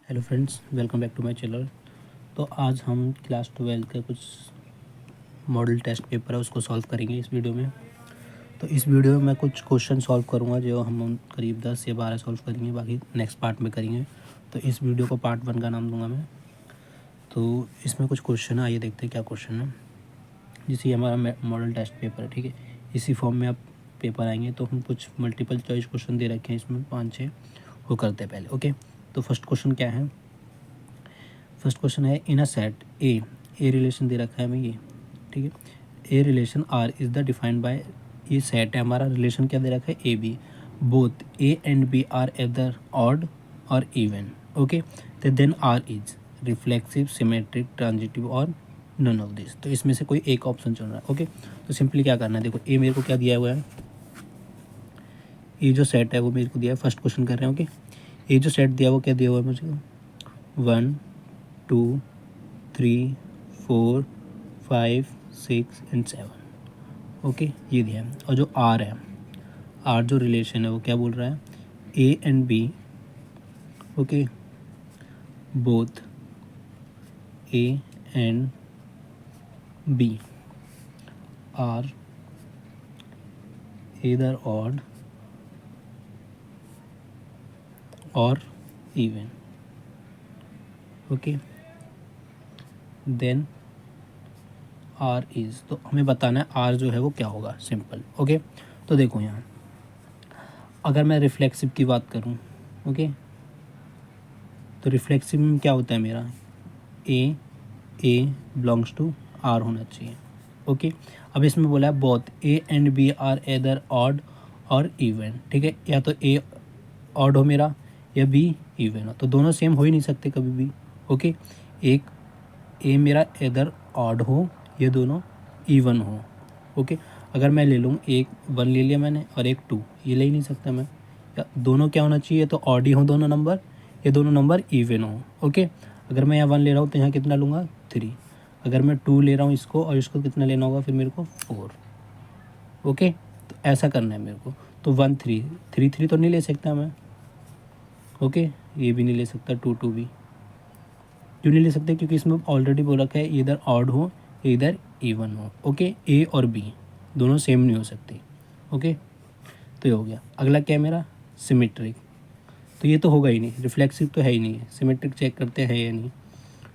Hello friends, welcome back to my channel. तो आज हम क्लास 12 का कुछ मॉडल टेस्ट पेपर है उसको सॉल्व करेंगे इस वीडियो में। तो इस वीडियो में मैं कुछ क्वेश्चन सॉल्व करूंगा जो हम करीब 10 या 12 सॉल्व करेंगे, बाकी नेक्स्ट पार्ट में करेंगे। तो इस वीडियो को पार्ट 1 का नाम दूंगा मैं। तो इसमें कुछ क्वेश्चन है, आइए देखते हैं क्या क्वेश्चन है। जैसे हमारा मॉडल टेस्ट पेपर है, ठीक है, इसी फॉर्म में आप पेपर आएंगे। तो हम कुछ मल्टीपल चॉइस क्वेश्चन दे रखे हैं इसमें 5-6, वो करते हैं पहले। ओके, तो फर्स्ट क्वेश्चन क्या है? फर्स्ट क्वेश्चन है इन अ सेट ए रिलेशन दे रखा है हमें ये, ठीक है। A relation R is the defined by, ये सेट है हमारा, रिलेशन क्या दे रखा है? A B, both A and B are either odd और इवन। ओके, तो then are is reflexive, symmetric, transitive और नन ऑफ दिस। तो इसमें से कोई एक ऑप्शन चल रहा है। ओके, तो सिंपली क्या करना है, देखो ए मेरे को क्या दिया हुआ है, ये जो सेट है वो मेरे को दिया है। फर्स्ट क्वेश्चन कर रहे हैं। ओके, ये जो सेट दिया वो क्या दिया हुआ है मुझे? 1 2 3 4 5 6 एंड 7। ओके, ये दिया है। और जो आर है, आर जो रिलेशन है वो क्या बोल रहा है? A and B, okay, both A and B are either odd or even. Okay, then are is, तो हमें बताना है आर जो है वो क्या होगा। सिंपल। ओके, तो देखो यहाँ अगर मैं रिफ्लेक्सिव की बात करूँ, ओके, तो रिफ्लेक्सिव में क्या होता है मेरा? ए बिलोंग्स टू आर होना चाहिए। ओके, अब इसमें बोला है both A and B are either odd और इवन, ठीक है। या तो ए ऑड हो मेरा या बी इवन हो, तो दोनों सेम हो ही नहीं सकते कभी भी। ओके, एक ए मेरा एदर ऑड हो, ये दोनों इवन हो। ओके, अगर मैं ले लूँ, एक 1 ले लिया मैंने और एक 2, ये ले ही नहीं सकता मैं। या दोनों क्या होना चाहिए? तो ऑड ही हो दोनों नंबर, ये दोनों नंबर इवन हो। ओके, अगर मैं यहाँ 1 ले रहा हूँ तो यहाँ कितना लूँगा? 3। अगर मैं 2 ले रहा हूँ इसको और इसको कितना लेना होगा फिर मेरे को? 4। ओके, तो ऐसा करना है मेरे को। तो 1 3 3 3 तो नहीं ले सकता मैं। ओके, ये भी नहीं ले सकता, 2 2 भी क्यों नहीं ले सकते? क्योंकि इसमें ऑलरेडी बोल रखा है इधर ऑड हो इधर इवन हो। ओके, ए और बी दोनों सेम नहीं हो सकते। ओके, तो ये हो गया। अगला क्या है मेरा? सिमेट्रिक, तो ये तो होगा ही नहीं, रिफ्लेक्सिव तो है ही नहीं है। सिमेट्रिक चेक करते हैं या नहीं।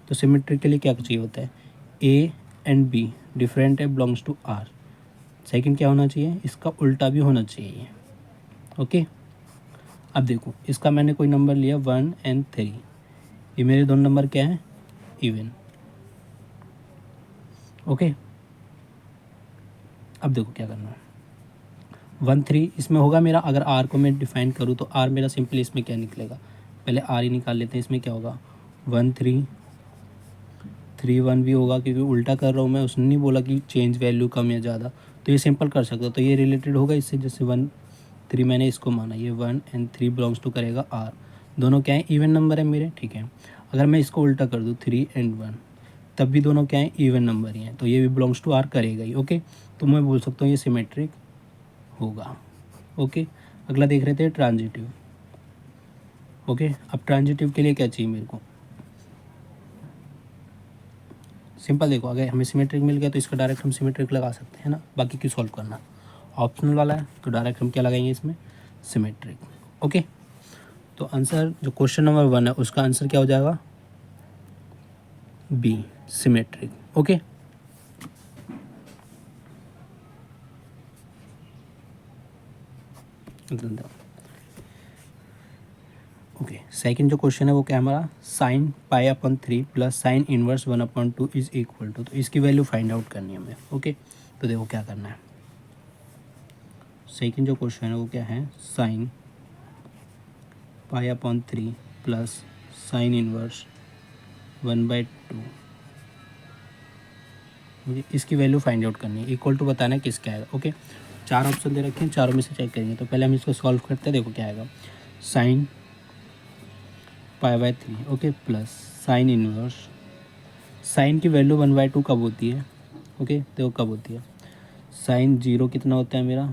तो सिमेट्रिक के लिए क्या चाहिए होता है? ए एंड बी डिफरेंट है, बिलोंग्स टू आर। सेकंड क्या होना चाहिए? इसका उल्टा भी होना चाहिए। ओके, अब देखो इसका मैंने कोई नंबर लिया 1 और 3, ये मेरे दोनों नंबर क्या हैं? इवन। ओके, अब देखो क्या करना है। 1 3 इसमें होगा मेरा, अगर आर को मैं डिफाइन करूँ तो आर मेरा सिंपली इसमें क्या निकलेगा? पहले आर ही निकाल लेते हैं। इसमें क्या होगा? 1 3 3 1 भी होगा, क्योंकि उल्टा कर रहा हूँ मैं, उसने नहीं बोला कि चेंज वैल्यू कम या ज़्यादा, तो ये सिंपल कर सकते हो। तो ये रिलेटेड होगा इससे, जैसे 1 3 मैंने इसको माना, ये 1 और 3 बिलोंग्स टू करेगा आर। दोनों क्या है? इवन नंबर है मेरे, ठीक है। अगर मैं इसको उल्टा कर दूँ 3 और 1, तब भी दोनों क्या है? इवन नंबर ही हैं, तो ये भी बिलोंग्स टू आर करेगा ही। ओके, तो मैं बोल सकता हूँ ये सिमेट्रिक होगा। ओके, अगला देख रहे थे ट्रांजिटिव। ओके, अब ट्रांजिटिव के लिए क्या चाहिए मेरे को? सिंपल, देखो अगर हमें सिमेट्रिक मिल गया तो इसका डायरेक्ट हम सिमेट्रिक लगा सकते हैं ना, बाकी क्यों सॉल्व करना? ऑप्शनल वाला है तो डायरेक्ट हम क्या लगाएंगे इसमें? सिमेट्रिक। ओके, तो आंसर जो क्वेश्चन नंबर 1 है उसका आंसर क्या हो जाएगा? B, symmetric. Okay, okay, second जो क्वेश्चन है वो क्या है हमारा? Sine pi upon 3 plus sine inverse 1/2 is equal to, तो इसकी वैल्यू फाइंड आउट करनी है हमें। ओके, तो देखो क्या करना है। सेकंड जो क्वेश्चन है वो क्या है? Sign pi upon 3 plus sine inverse 1/2, मुझे इसकी वैल्यू फाइंड आउट करनी है। इक्वल टू बताना है किसका आएगा। ओके, 4 ऑप्शन दे रखे हैं, चारों में से चेक करेंगे। तो पहले हम इसको सॉल्व करते हैं, देखो क्या आएगा। साइन पाई/3, okay, plus sine inverse, sine की वैल्यू 1/2 कब होती है? ओके, देखो कब होती है। साइन 0 कितना होता है मेरा?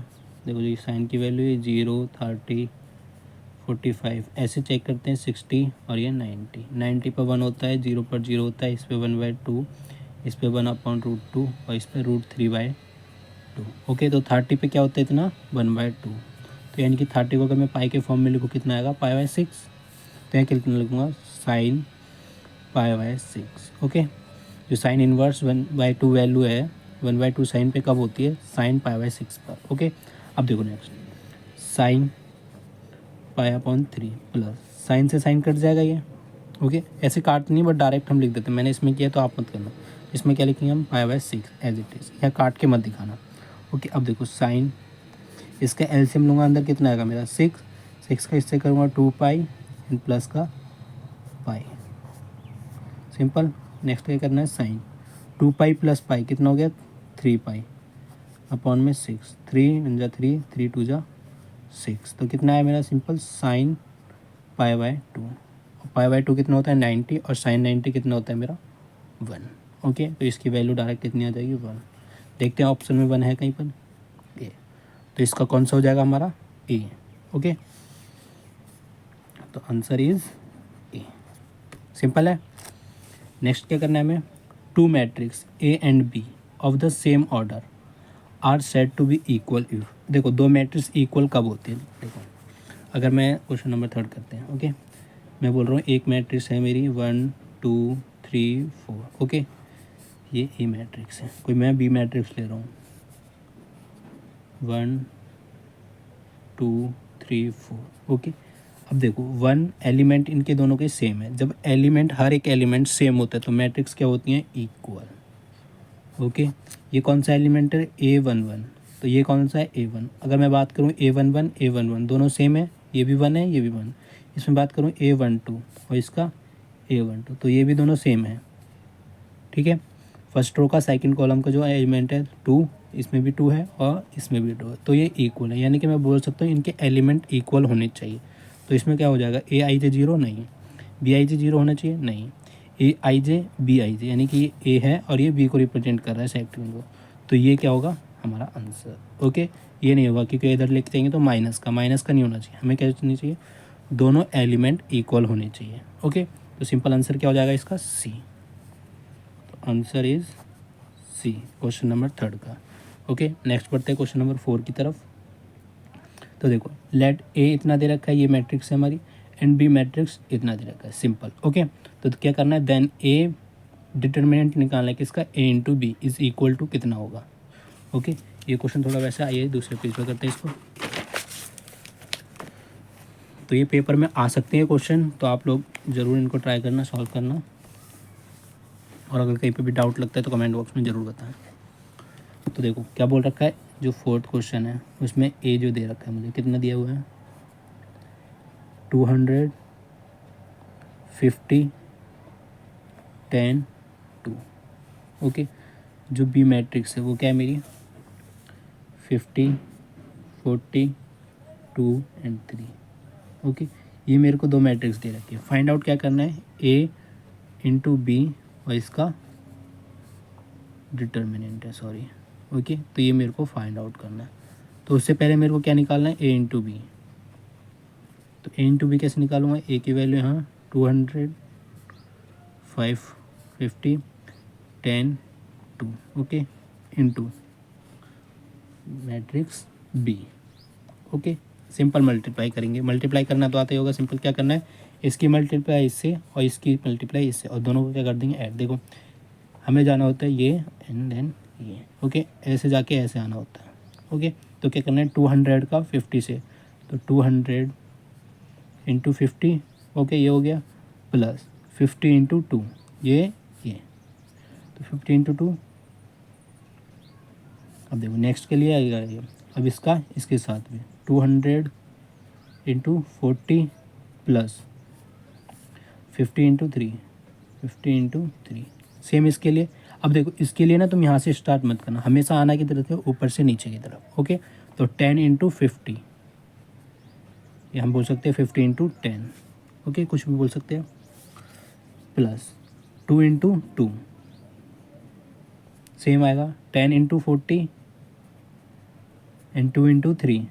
देखो जी, साइन की वैल्यू है 0 30 45, ऐसे चेक करते हैं 60 और ये 90, 90 पर 1 होता है, 0 पर 0 होता है, इस पर 1/2, इस पर 1/√2 और इस पर √3/2। ओके, तो 30 पे क्या होता है इतना 1/2, तो यानी कि 30 को अगर मैं पाई के फॉर्म में लिखूँ कितना आएगा π/6, तो यहाँ कितना लिखूँगा sin π/6। ओके, जो साइन इनवर्स 1/2 वैल्यू है 1/2 साइन पे कब होती है sin π/6 पर। ओके, अब देखो नेक्स्ट sin π/3 प्लस साइन से साइन कट जाएगा ये। ओके, ऐसे काट नहीं बट डायरेक्ट हम लिख देते हैं, मैंने इसमें किया तो आप मत करना। इसमें क्या लिखेंगे हम π/6 एज इट इज़, या काट के मत दिखाना। ओके, अब देखो साइन, इसका एलसीएम लूँगा अंदर कितना आएगा मेरा 6 का इससे करूँगा 2π एंड प्लस का पाई, सिंपल। नेक्स्ट क्या करना है साइन 2π प्लस पाई कितना हो गया 3π अपॉन में 6, 3 × 3, 3 × 2 6, तो कितना है मेरा सिंपल साइन π/2। π/2 कितना होता है 90 और साइन 90 कितना होता है मेरा 1। ओके, तो इसकी वैल्यू डायरेक्ट कितनी आ जाएगी 1। देखते हैं ऑप्शन में 1 है कहीं पर ए, तो इसका कौन सा हो जाएगा हमारा ए। ओके, तो आंसर इज ए, सिंपल है। नेक्स्ट क्या करना है हमें, 2 matrix A and B of the same order are said to be equal if. देखो 2 मैट्रिक्स इक्वल कब होते हैं, देखो अगर मैं क्वेश्चन नंबर 3 करते हैं। ओके, मैं बोल रहा हूँ एक मैट्रिक्स है मेरी 1 2 3 4। ओके, ये ए मैट्रिक्स है, कोई मैं बी मैट्रिक्स ले रहा हूँ 1 2 3 4। ओके, अब देखो 1 एलिमेंट इनके दोनों के सेम है, जब एलिमेंट हर एक एलिमेंट सेम होता है तो मैट्रिक्स क्या होती हैं इक्वल। ओके, ये कौन सा एलिमेंट है A11, तो ये कौन सा है A1। अगर मैं बात करूँ A11 दोनों सेम है, ये भी 1 है ये भी 1। इसमें बात करूँ A12 और इसका A12, तो ये भी दोनों सेम है। ठीक है, फर्स्ट रो का सेकंड कॉलम का जो एलिमेंट है 2, इसमें भी 2 है और इसमें भी 2 है, तो ये इक्वल है, यानी कि मैं बोल सकता हूँ इनके एलिमेंट इक्वल होने चाहिए। तो इसमें क्या हो जाएगा Aij 0 नहीं, Bij 0 होना चाहिए नहीं, Aij Bij, यानी कि ये ए है और ये बी को रिप्रेजेंट कर रहा है सेक्टिव को, तो ये क्या होगा हमारा आंसर। ओके, ये नहीं होगा क्योंकि इधर लिखते जाएंगे तो माइनस का नहीं होना चाहिए, हमें क्या होनी चाहिए दोनों एलिमेंट इक्वल होने चाहिए। ओके, तो सिंपल आंसर क्या हो जाएगा इसका सी, तो answer is C question number 3 का। ओके, नेक्स्ट बढ़ते हैं क्वेश्चन नंबर 4 की तरफ। तो देखो लेट ए इतना दे रखा है, ये मैट्रिक्स है हमारी, एंड बी मैट्रिक्स इतना दे रखा है, सिंपल। ओके, तो क्या करना है देन ए डिटर्मिनेंट निकालना है किसका A into B is equal to कितना होगा। ओके, ये क्वेश्चन थोड़ा वैसे आइए दूसरे पेज पर करते हैं इसको। तो ये पेपर में आ सकते हैं क्वेश्चन, तो आप लोग ज़रूर इनको ट्राई करना, सॉल्व करना, और अगर कहीं पे भी डाउट लगता है तो कमेंट बॉक्स में ज़रूर बताएं। तो देखो क्या बोल रखा है, जो 4th क्वेश्चन है उसमें ए जो दे रखा है मुझे कितना दिया हुआ है 250 10 2। ओके, जो बी मैट्रिक्स है वो क्या है मेरी 50 40 2 एंड 3। ओके, ये मेरे को 2 मैट्रिक्स दे रखी है, फाइंड आउट क्या करना है ए इंटू बी और इसका डिटर्मिनेंट है, सॉरी। ओके, तो ये मेरे को फाइंड आउट करना है, तो उससे पहले मेरे को क्या निकालना है ए इंटू बी। तो ए इंटू बी कैसे निकालूंगा, ए की वैल्यू यहाँ 200 550 10 2। Okay, into matrix B. Okay, simple multiply करेंगे, मल्टीप्लाई करना तो आता ही होगा, सिंपल क्या करना है इसकी मल्टीप्लाई इससे और इसकी मल्टीप्लाई इससे और दोनों को क्या कर देंगे ऐड। देखो हमें जाना होता है ये एंड देन ये। ओके, ऐसे जाके ऐसे आना होता है। ओके, तो क्या करना है 200 का 50 से, तो 200 इंटू 50। ओके, ये हो गया प्लस 50 इंटू 2 ये तो 50 इंटू 2। अब देखो नेक्स्ट के लिए आएगा ये, अब इसका इसके साथ भी 200 into 40 plus 50 into 3 50 into 3 same इसके लिए। अब देखो इसके लिए ना तुम यहाँ से स्टार्ट मत करना, हमेशा आना की तरफ से ऊपर से नीचे की तरफ। ओके, तो 10 इंटू 50, ये हम बोल सकते हैं 50 इंटू 10। ओके, कुछ भी बोल सकते हैं, प्लस 2 इंटू 2 सेम आएगा 10 इंटू 40 एंड 2 इंटू 3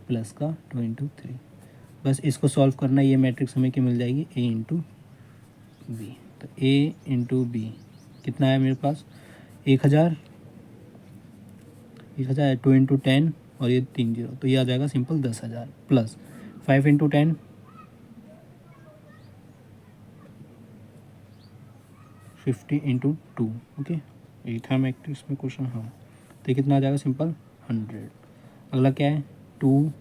प्लस का 2 इंटू 3। बस इसको सॉल्व करना है। ये मैट्रिक्स हमें क्या मिल जाएगी, ए इंटू बी। तो ए इंटू बी कितना है मेरे पास, 1000, 1000, 2 इंटू 10 और ये 3 जीरो, तो ये आ जाएगा simple 10,000 plus 5 into 10, 50 into 2। Okay, ये था मैट्रिक्स में क्वेश्चन। हाँ, तो ये कितना आ जाएगा सिंपल 100। अगला क्या है, 2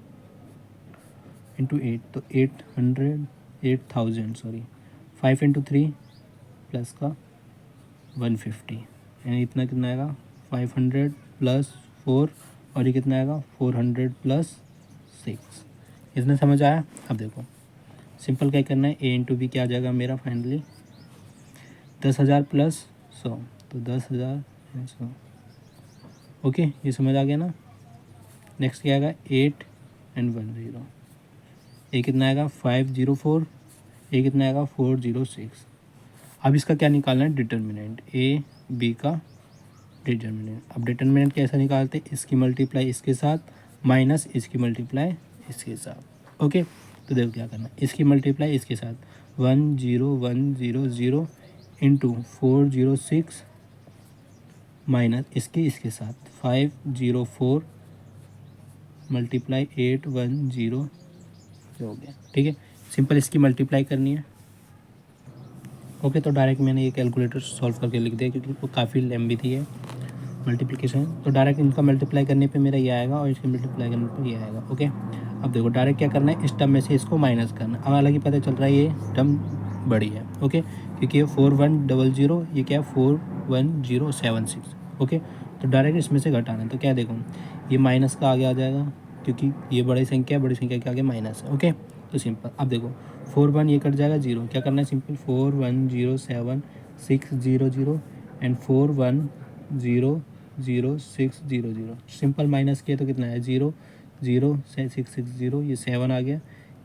इंटू 8, तो 8000 सॉरी, 5 इंटू 3 प्लस का 150, यानी इतना कितना आएगा 500 प्लस 4, और ये कितना आएगा 400 प्लस 6। इतना समझ आया। अब देखो सिंपल क्या करना है, ए इंटू बी क्या आ जाएगा मेरा फाइनली 10,000 प्लस 100, तो 10,000 100। ओके, ये समझ आ गया ना। नेक्स्ट क्या आएगा 8 एंड 10, ये कितना आएगा 504, ये कितना आएगा 406। अब इसका क्या निकालना है, डिटर्मिनेंट, ए बी का डिटर्मिनेंट। अब डिटर्मिनेंट कैसे निकालते हैं, इसकी मल्टीप्लाई इसके साथ माइनस इसकी मल्टीप्लाई इसके साथ। ओके, तो देखो क्या करना है, इसकी मल्टीप्लाई इसके साथ 10100 इंटू 406 माइनस इसके साथ 504 मल्टीप्लाई 810 हो गया। ठीक है, सिंपल इसकी मल्टीप्लाई करनी है। ओके, तो डायरेक्ट मैंने ये कैलकुलेटर सॉल्व करके लिख दिया क्योंकि वो काफ़ी लंबी थी है मल्टीप्लिकेशन। तो डायरेक्ट इनका मल्टीप्लाई करने पे मेरा ये आएगा और इसके मल्टीप्लाई करने पे ये आएगा। ओके, अब देखो डायरेक्ट क्या करना है, इस टर्म में से इसको माइनस करना है। अब हालांकि पता चल रहा है ये टर्म बड़ी है। ओके, क्योंकि ये 4100, ये क्या है 41076। ओके, तो डायरेक्ट इसमें से घटाना है। तो क्या देखो, ये माइनस का आगे आ जाएगा क्योंकि ये बड़ी संख्या है, बड़ी संख्या के आगे माइनस है। ओके, तो सिंपल अब देखो 41 ये कट जाएगा, जीरो क्या करना है सिंपल 4107,600 एंड 4100,600। सिंपल माइनस किया तो कितना है 0 0 से 660, ये 7 आ गया,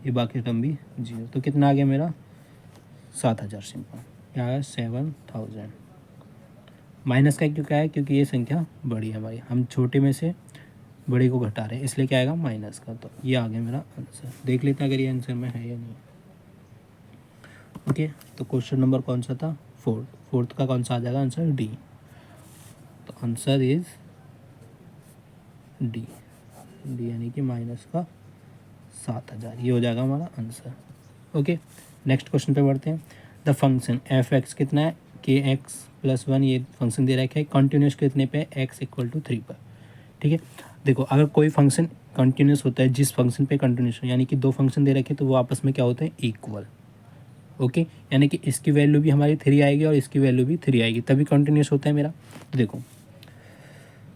ये बाकी टर्म भी 0, तो कितना आ गया मेरा 7,000। सिंपल क्या है 7,000। माइनस का क्यों क्या है, क्योंकि ये संख्या बड़ी है भाई, हम छोटे में से बड़े को घटा रहे हैं, इसलिए क्या आएगा माइनस का। तो ये आ गया मेरा आंसर। देख लेते हैं अगर ये आंसर में है या नहीं। ओके, तो क्वेश्चन नंबर कौन सा था, फोर्थ का कौन सा आ जाएगा आंसर, डी। तो आंसर इज डी यानी कि माइनस का 7,000, ये हो जाएगा हमारा आंसर। ओके, नेक्स्ट क्वेश्चन पे बढ़ते हैं। द फंक्शन एफ एक्स कितना है, के एक्स प्लस 1, ये फंक्शन दे रखा है कंटिन्यूस कितने पे, एक्स इक्वल टू 3 पर। ठीक है, देखो अगर कोई फंक्शन कंटिन्यूस होता है, जिस फंक्शन पे कंटिन्यूस यानी कि दो फंक्शन दे रखे तो वो आपस में क्या होते हैं, इक्वल। ओके, यानी कि इसकी वैल्यू भी हमारी 3 आएगी और इसकी वैल्यू भी 3 आएगी, तभी कंटिन्यूस होता है मेरा। तो देखो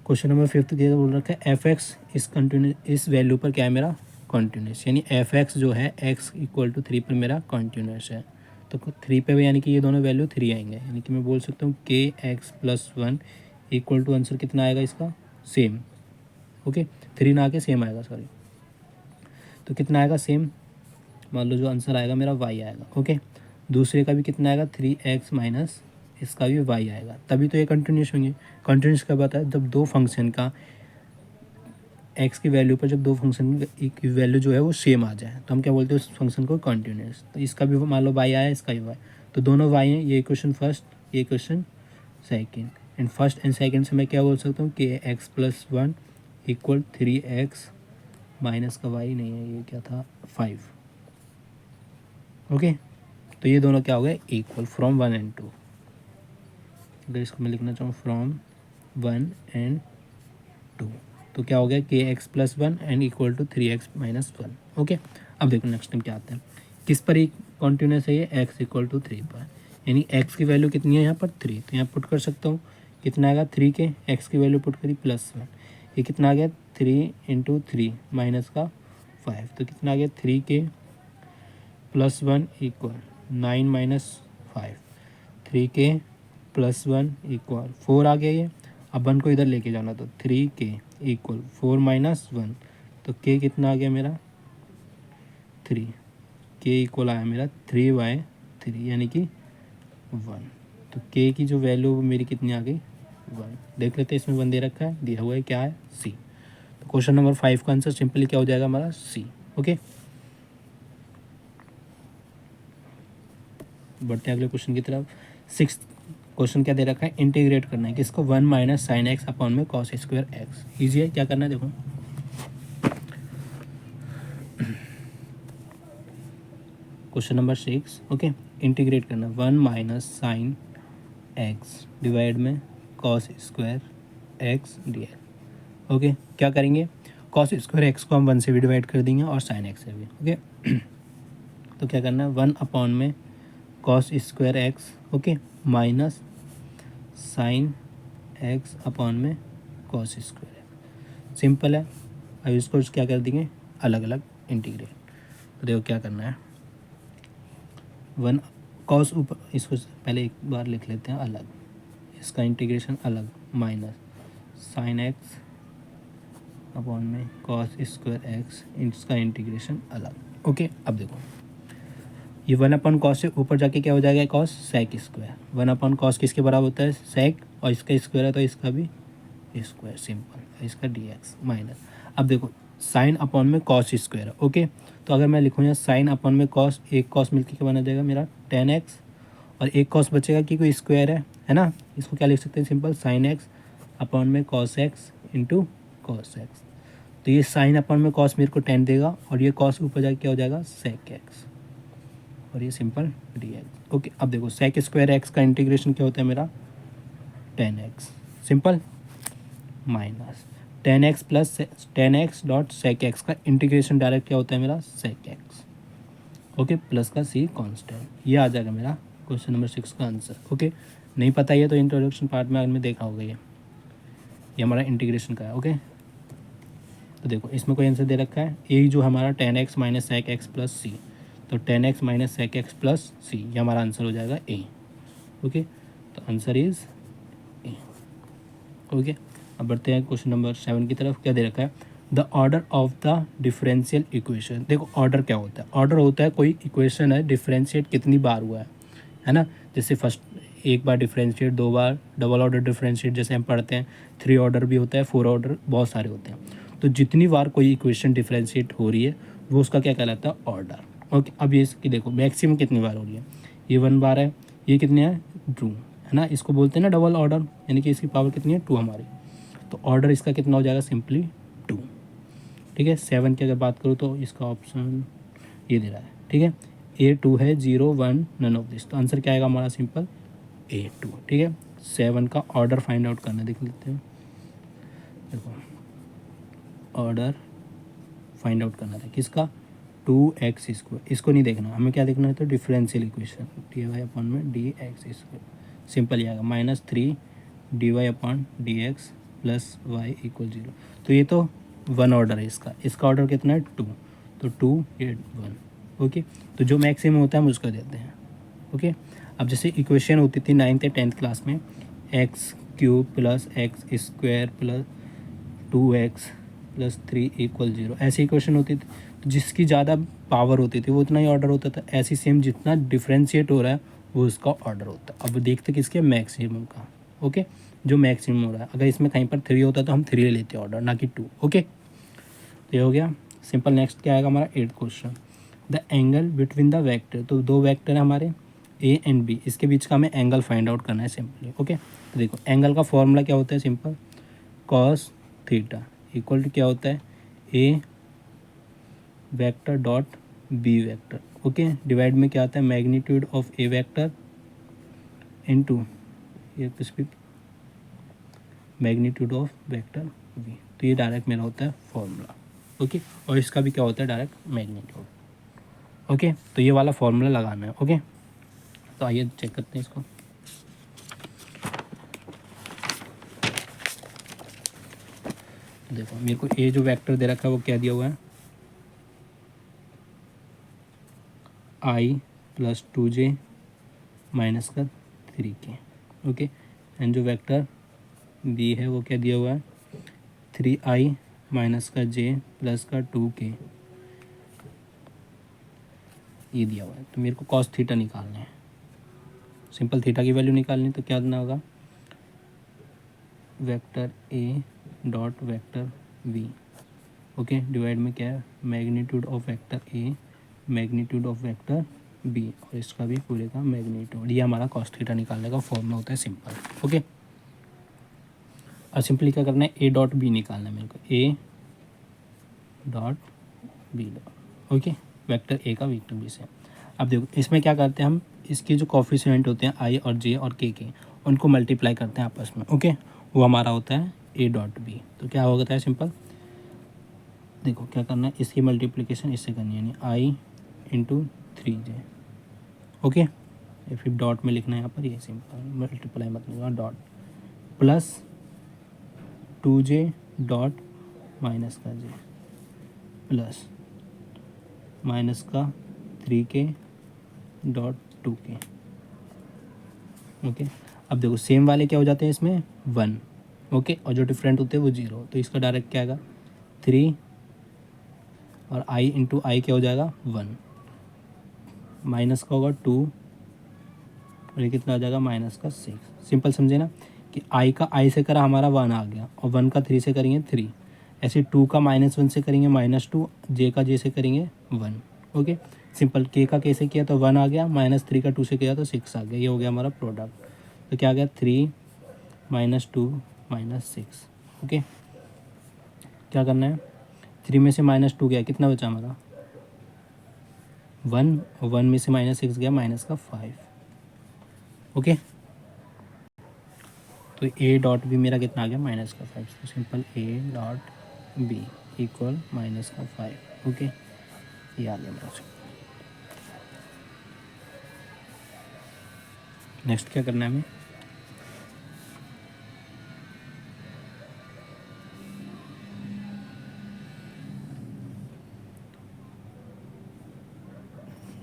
क्वेश्चन नंबर 5 दिया बोल रखा है एफ एक्स इस कंटिन्यूस, इस वैल्यू पर क्या है मेरा कंटिन्यूस, यानी एफ एक्स जो है एक्स इक्वल टू 3 पर मेरा कंटिन्यूस है। तो 3 पे यानी कि ये दोनों वैल्यू 3 आएंगे, यानी कि मैं बोल सकता हूँ के x plus 1 equal to answer कितना आएगा इसका, सेम। ओके, 3 ना आके सेम आएगा, सॉरी। तो कितना आएगा सेम, मान लो जो आंसर आएगा मेरा वाई आएगा। ओके, दूसरे का भी कितना आएगा 3x माइनस इसका भी वाई आएगा, तभी तो ये कंटिन्यूस होंगे। कंटिन्यूस कब आता है, जब दो फंक्शन का x की वैल्यू पर जब दो फंक्शन की वैल्यू जो है वो सेम आ जाए, तो हम क्या बोलते हैं उस फंक्शन को कंटिन्यूस। तो इसका भी मान लो वाई आया, इसका भी वाई, तो दोनों वाई हैं। ये क्वेश्चन फर्स्ट, ये question second, and first and second से मैं क्या बोल सकता हूँ कि x plus 1 equal 3x minus का वाई नहीं है, ये क्या था 5। ओके, तो ये दोनों क्या हो गए इक्वल फ्रॉम 1 एंड 2। अगर इसको मैं लिखना चाहूँ फ्रॉम 1 एंड 2, तो क्या हो गया के x plus 1 and equal to 3x minus 1। Okay, अब देखो नेक्स्ट टाइम क्या आता है, किस पर एक कॉन्टिन्यूस है ये, एक्स इक्वल टू 3 पर, यानी एक्स की वैल्यू कितनी है यहाँ पर 3, तो यहाँ पुट कर सकता हूँ कितना आएगा 3 के एक्स की वैल्यू पुट करी प्लस 1, ये कितना आ गया 3 इंटू 3 माइनस का 5, तो कितना आ गया 3 के प्लस 1 इक्वल 9 माइनस 5, 3 के प्लस 1 इक्वल 4 आ गया ये। अब 1 को इधर लेके जाना, तो 3 के इक्वल 4 माइनस 1, तो के कितना आ गया मेरा 3, के इक्वल आया मेरा 3/3 यानी कि 1। तो के की जो वैल्यू मेरी कितनी आ गई 1। देख लेते हैं इसमें 1 दे रखा है, दिया हुआ है क्या है सी। तो क्वेश्चन नंबर 5 का आंसर सिंपली क्या हो जाएगा हमारा सी। ओके, बढ़ते हैं अगले क्वेश्चन की तरफ। 6th क्वेश्चन क्या दे रखा है, इंटीग्रेट करना है किसको, 1 माइनस साइन एक्स अपॉन में कॉस स्क्वायर एक्स। ईजी है, क्या करना है देखो, क्वेश्चन नंबर 6 ओके, इंटीग्रेट करना 1 माइनस साइन एक्स डिवाइड में cos square x D x. Okay, क्या करेंगे, कॉस स्क्वायर एक्स को हम 1 से भी डिवाइड कर देंगे और साइन एक्स से भी। ओके तो क्या करना है, 1 अपॉन में cos square x okay minus sine x upon में कॉस स्क्वायर एक्स। सिंपल है। अब इसको क्या कर देंगे, अलग अलग इंटीग्रेट। तो देखो क्या करना है, 1 कॉस ऊपर, इसको पहले एक बार लिख लेते हैं अलग, इसका इंटीग्रेशन अलग, माइनस साइन एक्स अपॉन में कॉस स्क्वायर एक्स, इसका इंटीग्रेशन अलग। ओके अब देखो ये 1 अपॉन कॉस से ऊपर जाके क्या हो जाएगा, cos sec square. 1 upon cos किसके बराबर होता है, सेक, और इसका स्क्वायर है तो इसका भी स्क्वायर, सिंपल, इसका डी एक्स माइनस। अब देखो साइन अपॉन में कॉस स्क्वायर है। ओके तो अगर मैं लिखूँ यहाँ साइन अपॉन में कॉस, एक कॉस मिलकर क्या बना जाएगा मेरा 10x, और एक कॉस बचेगा कि कोई स्क्वायर है ना, इसको क्या लिख सकते हैं, सिंपल साइन एक्स अपॉन में cos x into cos x. तो ये साइन अपॉन में कॉस मेरे को 10 देगा, और ये कॉस ऊपर जाके क्या हो जाएगा सेक एक्स, और ये सिंपल डी एक्स। ओके अब देखो सेक स्क्वायर एक्स का इंटीग्रेशन क्या होता है मेरा 10x, simple, minus 10x plus 10x dot sec x का इंटीग्रेशन डायरेक्ट क्या होता है मेरा सेक एक्स। ओके प्लस का सी कांस्टेंट, ये आ जाएगा मेरा क्वेश्चन नंबर 6 का आंसर। ओके नहीं पता ये तो इंट्रोडक्शन पार्ट में आपने देखा होगा, ये हमारा इंटीग्रेशन का है। ओके तो देखो इसमें कोई आंसर दे रखा है, ए जो हमारा 10x minus sec x plus C, तो 10x minus sec x plus C, ये हमारा आंसर हो जाएगा ए। ओके तो आंसर इज ए। ओके अब बढ़ते हैं क्वेश्चन नंबर 7 की तरफ। क्या दे रखा है, the order of the differential equation. देखो ऑर्डर क्या होता है, ऑर्डर होता है कोई इक्वेशन है डिफरेंशिएट कितनी बार हुआ है ना, जैसे फर्स्ट एक बार डिफरेंशिएट, 2 बार, डबल ऑर्डर डिफरेंशिएट जैसे हम पढ़ते हैं, 3 ऑर्डर भी होता है, 4 ऑर्डर, बहुत सारे होते हैं। तो जितनी बार कोई इक्वेशन डिफरेंशिएट हो रही है वो उसका क्या कहलाता है, ऑर्डर। ओके अब ये इसकी देखो मैक्सिमम कितनी बार हो रही है, ये 1 बार है, ये कितने है 2 है ना, इसको बोलते हैं ना डबल ऑर्डर, यानी कि इसकी पावर कितनी है 2 हमारी। तो ऑर्डर इसका कितना हो जाएगा, सिंपली 2। ठीक है 7 की अगर बात करूँ तो इसका ऑप्शन ये दे रहा है। ठीक है A2 है, 0 1 नन ऑफ दिस, तो आंसर क्या आएगा हमारा, सिंपल A2। ठीक है 7 का ऑर्डर फाइंड आउट करना, देख लेते हैं। देखो ऑर्डर फाइंड आउट करना था किसका, 2x स्क्वायर, इसको नहीं देखना हमें, क्या देखना है तो differential equation, d y upon में डी एक्स स्क्वायर, सिंपल ही आएगा minus 3 d y upon d x plus y equal 0। तो ये तो 1 ऑर्डर है इसका, इसका ऑर्डर कितना है 2, तो 2 ये 1। ओके तो जो मैक्सिमम होता है हम उसका देते हैं। ओके अब जैसे इक्वेशन होती थी 9th या 10th क्लास में, x cube plus x square plus 2x plus 3 equal 0, ऐसी इक्वेशन होती थी। तो जिसकी ज़्यादा पावर होती थी वो उतना ही ऑर्डर होता था, ऐसी सेम जितना डिफ्रेंशिएट हो रहा है वो उसका ऑर्डर होता है। अब देखते किसके, मैक्सिमम का। ओके जो मैक्सिमम हो रहा है, अगर इसमें कहीं पर 3 होता तो हम 3 ले लेते ऑर्डर, ना कि 2। ओके तो ये हो गया सिंपल। नेक्स्ट क्या आएगा हमारा 8th question, the angle between the vector. तो 2 वेक्टर है हमारे ए एंड बी, इसके बीच का हमें एंगल फाइंड आउट करना है सिंपली। ओके तो देखो एंगल का फॉर्मूला क्या होता है, simple cos theta equal to क्या होता है, A vector dot B vector. Okay divide में क्या आता है, magnitude of A vector into ये कुछ भी मैग्नीट्यूड ऑफ वेक्टर बी। तो ये डायरेक्ट मेरा होता है फॉर्मूला। ओके और इसका भी क्या होता है, डायरेक्ट मैग्नीट्यूड। ओके तो ये वाला फॉर्मूला लगाना है। ओके तो आइए चेक करते हैं इसको। देखो मेरे को ए जो वेक्टर दे रखा है वो क्या दिया हुआ है, आई प्लस 2j माइनस का 3k। ओके एंड जो वेक्टर बी है वो क्या दिया हुआ है, 3i माइनस का j प्लस का 2k, ये दिया हुआ है। तो मेरे को कॉस थीटा निकालना है, सिंपल थीटा की वैल्यू निकालनी, तो क्या करना होगा, vector A dot vector B. Okay divide में क्या है, magnitude of vector A magnitude of vector B और इसका भी पूरे का मैग्नीट्यूड, ये हमारा कॉस थीटा निकालने का फॉर्मूला होता है सिंपल। ओके, और सिंपली क्या करना है, ए डॉट बी निकालना है मेरे को, A dot B dot. Okay, vector A का वेक्टर बी से। अब देखो इसमें क्या करते हैं हम, इसके जो कोफिशिएंट होते हैं आई और जे और के उनको मल्टीप्लाई करते हैं आपस में। ओके, वो हमारा होता है ए डॉट बी। तो क्या होता है सिंपल, देखो क्या करना है, इसकी मल्टीप्लिकेशन इससे करनी है, यानी आई इंटू 3j। ओके, या फिर डॉट में लिखना है यहाँ पर, ये सिंपल मल्टीप्लाई मत लिखना, dot plus 2j dot minus का j प्लस माइनस का 3k डॉट 2k। ओके, अब देखो सेम वाले क्या हो जाते हैं इसमें 1। ओके, और जो डिफरेंट होते हैं वो 0, तो इसका डायरेक्ट क्या आएगा 3 और i इंटू आई क्या हो जाएगा 1, माइनस का होगा 2 और ये कितना आ जाएगा माइनस का 6। सिंपल समझे ना कि i का i से करा हमारा 1 आ गया, और 1 का 3 से करेंगे 3, ऐसे 2 का -1 से करेंगे -2, j का j से करेंगे 1। ओके, सिंपल k का k से किया तो 1 आ गया, -3 का 2 से किया तो 6 आ गया, ये हो गया हमारा प्रोडक्ट। तो क्या आ गया 3 -2 -6। ओके, क्या करना है, 3 में से -2 गया, कितना बचा हमारा 1, और 1 में से -6 गया -5। ओके, तो ए डॉट बी मेरा कितना आ गया -5। तो simple A dot B equal -5। Okay, ये आ गया मेरा। नेक्स्ट क्या करना है हमें,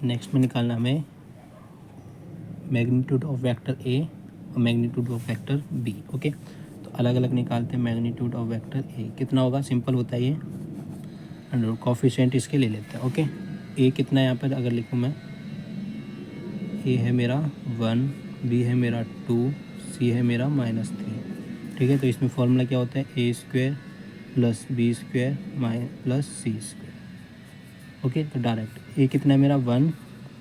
नेक्स्ट में निकालना हमें मैग्नीट्यूड ऑफ वेक्टर ए और magnitude of vector B. Okay, तो अलग अलग निकालते हैं। मैग्नीट्यूड ऑफ वेक्टर ए कितना होगा, सिंपल होता है ये, अंडर कोफिशिएंट इसके ले लेते हैं। ओके, ए कितना है यहाँ पर अगर लिखूँ मैं, ए है मेरा 1, बी है मेरा 2, सी है मेरा -3। ठीक है, तो इसमें फॉर्मूला क्या होता है, A square plus B square plus C square. Okay, तो डायरेक्ट ए कितना है मेरा 1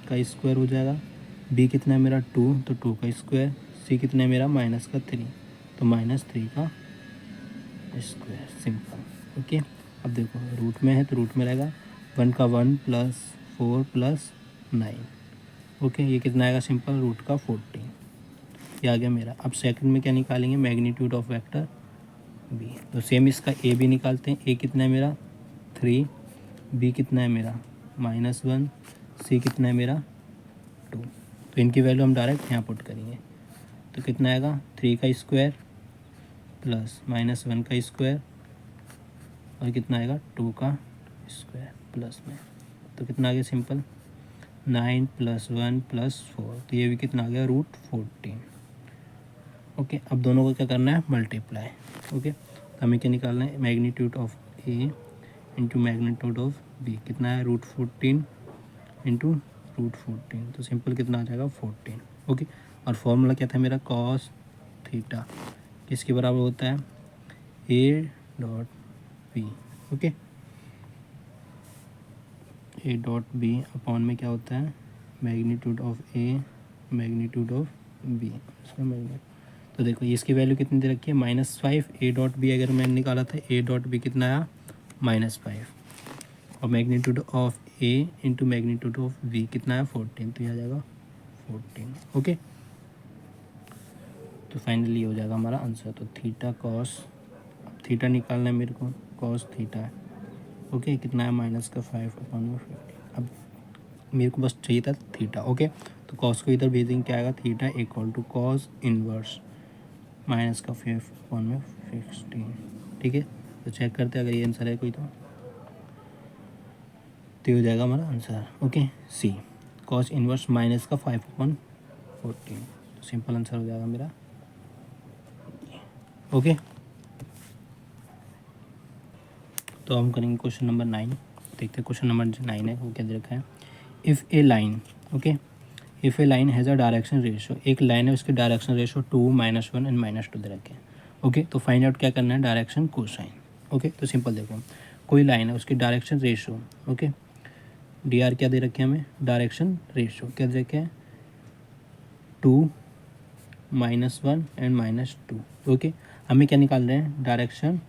का स्क्वायर हो जाएगा, बी कितना है मेरा 2 तो 2 का स्क्वायर, सी कितना है मेरा -3 तो -3 का स्क्वायर। सिंपल। ओके, अब देखो रूट में है तो रूट में रहेगा 1 का 1 प्लस 4 प्लस 9। ओके, ये कितना आएगा सिंपल, रूट का 14। ये आ गया मेरा। अब सेकंड में क्या निकालेंगे, मैग्नीट्यूड ऑफ वेक्टर बी। तो सेम इसका ए भी निकालते हैं। ए कितना है मेरा 3, बी कितना है मेरा -1, सी कितना है मेरा 2। तो इनकी वैल्यू हम डायरेक्ट यहाँ पुट करेंगे। तो कितना आएगा 3 का स्क्वायर प्लस -1 का स्क्वायर और कितना आएगा 2 का स्क्वायर प्लस में, तो कितना आ गया सिंपल 9 + 1 + 4। तो ये भी कितना आ गया √14। ओके, अब दोनों को क्या करना है, मल्टीप्लाई। ओके, तो हमें क्या निकालना है, magnitude of A into magnitude of B कितना है √14 इंटू √14। तो सिंपल कितना आ जाएगा 14। ओके, और फॉर्मूला क्या था मेरा, कॉस थीटा किसके बराबर होता है, A dot B. Okay, A dot B upon में क्या होता है, magnitude of A magnitude of B, इसका मैग्नीट्यूड। तो देखो ये इसकी वैल्यू कितनी दे रखी है -5। ए डॉट बी अगर मैंने निकाला था, ए डॉट बी कितना आया -5, और magnitude of A into magnitude of B कितना है 14, तो ये आ जाएगा 14। ओके, तो फाइनली हो जाएगा हमारा आंसर। तो थीटा कॉस, थीटा निकालना है मेरे को, कॉस थीटा है। ओके, कितना है -5/50। अब मेरे को बस चाहिए था थीटा। ओके, तो कॉस को इधर भेजेंगे, क्या आएगा theta equal to cos inverse -5/15। ठीक है, तो चेक करते हैं अगर ये आंसर है कोई तो ये हो जाएगा हमारा आंसर। ओके, सी कॉस इनवर्स -5/14। तो सिंपल आंसर हो जाएगा मेरा। ओके, तो हम करेंगे क्वेश्चन नंबर 9। देखते हैं क्वेश्चन नंबर 9 है वो क्या दे रखा है। If A line, okay, if A line has a direction ratio, एक लाइन है उसकी डायरेक्शन रेशो 2, -1 एंड -2 दे रखे हैं। ओके, तो फाइंड आउट क्या करना है, डायरेक्शन कोसाइन। ओके, तो सिंपल देखो, कोई लाइन है उसकी direction ratio, okay, D R क्या दे रखे हैं हमें, डायरेक्शन रेशियो क्या दे रखे हैं, 2 -1 एंड -2। ओके, हमें क्या निकाल रहे हैं, डायरेक्शन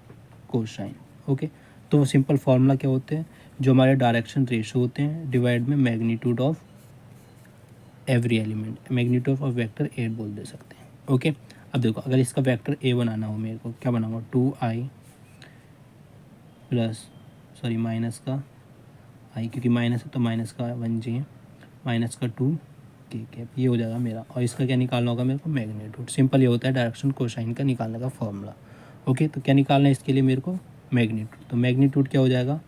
कोसाइन। ओके, तो सिंपल फार्मूला क्या होते हैं, जो हमारे डायरेक्शन रेशियो होते हैं डिवाइड में magnitude of every element, magnitude of vector 8 बोल दे सकते हैं। ओके, अब देखो अगर इसका वेक्टर ए बनाना हो मेरे को, क्या बनाऊंगा, 2i प्लस सॉरी माइनस का आई, क्योंकि माइनस है तो माइनस का 1j माइनस का 2k कैप, ये हो जाएगा मेरा। और इसका क्या निकालना होगा मेरे को, मैग्नीट्यूड। सिंपल ये होता है डायरेक्शन कोसाइन का निकालने का फॉर्मूला। ओके, तो क्या निकालना है इसके लिए मेरे को, मैग्नीट्यूड। तो मैग्नीट्यूड क्या हो जाएगा,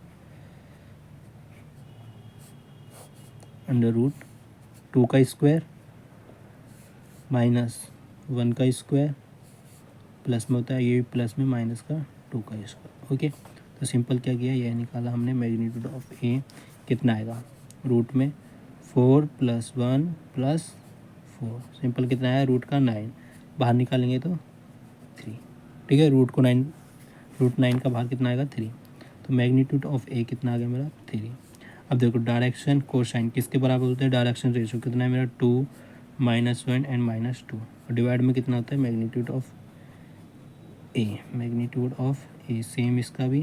√2 का स्क्वायर -1 का स्क्वायर प्लस में होता है ये, प्लस में माइनस का 2 का स्क्वायर। ओके, तो सिंपल क्या किया, ये निकाला हमने मैग्नीट्यूड ऑफ ए, कितना आएगा, रूट में 4 + 1 + 4, सिंपल कितना है, रूट का 9, बाहर निकालेंगे तो 3। ठीक है, रूट 9 का बाहर कितना आएगा, 3। तो मैग्नीट्यूड ऑफ ए कितना आ गया मेरा, 3। अब देखो डायरेक्शन कोसाइन किसके बराबर होते हैं, डायरेक्शन रेशियो कितना है मेरा, 2 -1 एंड -2, और डिवाइड में कितना होता है, magnitude of A, magnitude of A same इसका भी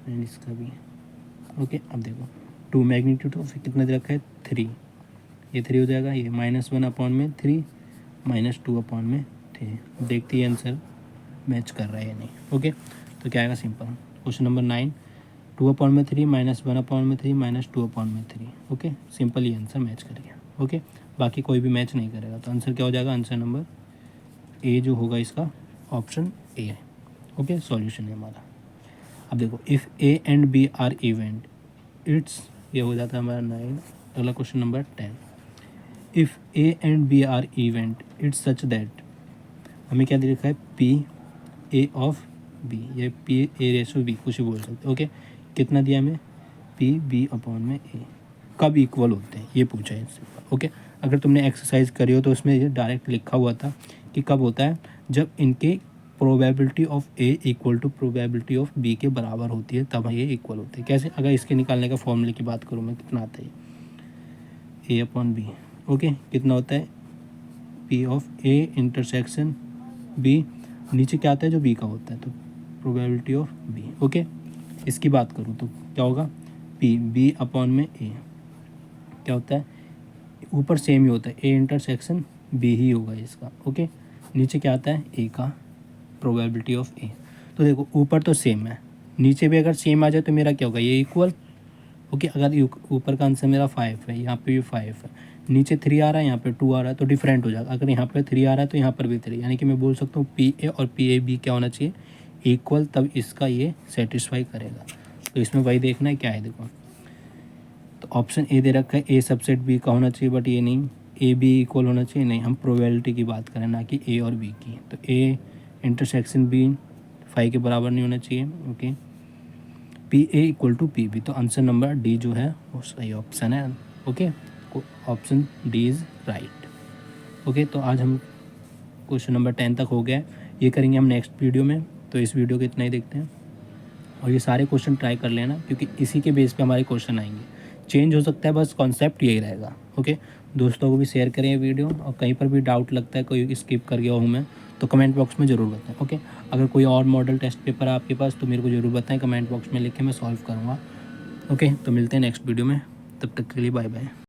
एंड इसका भी। ओके, अब देखो 2 मैग्नीट्यूड ऑफ कितना दे रखा है, 3, ये 3 हो जाएगा, ये -1/3 -2/3। देखते ही आंसर मैच कर रहा है या नहीं। ओके, तो क्या आएगा, simple question number 9, 2/3 -1/3 -2/3। Okay, simple ये आंसर मैच कर गया। ओके, बाकी कोई भी मैच नहीं करेगा, तो आंसर क्या हो जाएगा, आंसर नंबर ए जो होगा इसका, ऑप्शन ए है। ओके, सॉल्यूशन है हमारा। अब देखो if A and B are event, its, ये हो जाता है हमारा 9। अगला क्वेश्चन नंबर 10, if A and B are event its such that, हमें क्या दे रखा है, पी ए ऑफ बी, ये पी ए रेशो बी कुछ भी बोल सकते। ओके, कितना दिया हमें, पी बी अपॉन में ए, कब इक्वल होते हैं ये पूछा है इससे। ओके, अगर तुमने एक्सरसाइज करी हो तो उसमें ये डायरेक्ट लिखा हुआ था कि कब होता है, जब इनके probability of A equal to probability of B के बराबर होती है, तब ये इक्वल होते हैं। कैसे, अगर इसके निकालने का फॉर्मूले की बात करूँ मैं, कितना आता है, ए अपॉन बी। ओके, कितना होता है, P of A intersection B, नीचे क्या आता है, जो बी का होता है, तो प्रोबेबिलिटी ऑफ बी। ओके, इसकी बात करूँ तो क्या होगा, पी बी अपॉन में ए, क्या होता है, ऊपर सेम ही होता है, ए इंटरसेक्शन बी ही होगा इसका। ओके, नीचे क्या आता है, ए का प्रोबेबिलिटी ऑफ ए। तो देखो ऊपर तो सेम है, नीचे भी अगर सेम आ जाए तो मेरा क्या होगा, ये इक्वल। ओके, अगर ऊपर का आंसर मेरा 5 है, यहाँ पे भी 5 है, नीचे 3 आ रहा है, यहाँ पे 2 आ रहा है, तो डिफरेंट हो जाएगा। अगर यहाँ पे 3 आ रहा है तो यहाँ पर भी 3, यानी कि मैं बोल सकता हूँ पी ए और पी ए बी क्या होना चाहिए, इक्वल, तब इसका ये सेटिस्फाई करेगा। तो इसमें वही देखना है क्या है, देखो तो ऑप्शन ए दे रखा है, ए सबसेट बी का होना चाहिए, बट ये नहीं, ए बी इक्वल होना चाहिए, नहीं, हम प्रोबेबिलिटी की बात करें ना कि ए और बी की। तो ए इंटरसेक्शन बी 5 के बराबर नहीं होना चाहिए। Okay, P A equal to P B, तो आंसर नंबर डी जो है वो सही ऑप्शन है। Okay, option D is right. Okay, तो आज हम क्वेश्चन नंबर 10 तक हो गया, ये करेंगे हम नेक्स्ट वीडियो में। तो इस वीडियो को इतना ही देखते हैं, और ये सारे क्वेश्चन ट्राई कर लेना, क्योंकि इसी के बेस पे हमारे क्वेश्चन आएंगे। चेंज हो सकता है, बस कॉन्सेप्ट यही रहेगा। ओके, दोस्तों को भी शेयर करें ये वीडियो, और कहीं पर भी डाउट लगता है, कोई स्किप कर गया हूँ मैं, तो कमेंट बॉक्स में ज़रूर बताएं। ओके, अगर कोई और मॉडल टेस्ट पेपर है आपके पास तो मेरे को ज़रूर बताएं, कमेंट बॉक्स में लिख के मैं सॉल्व करूँगा। ओके, तो मिलते हैं नेक्स्ट वीडियो में, तब तक के लिए बाय बाय।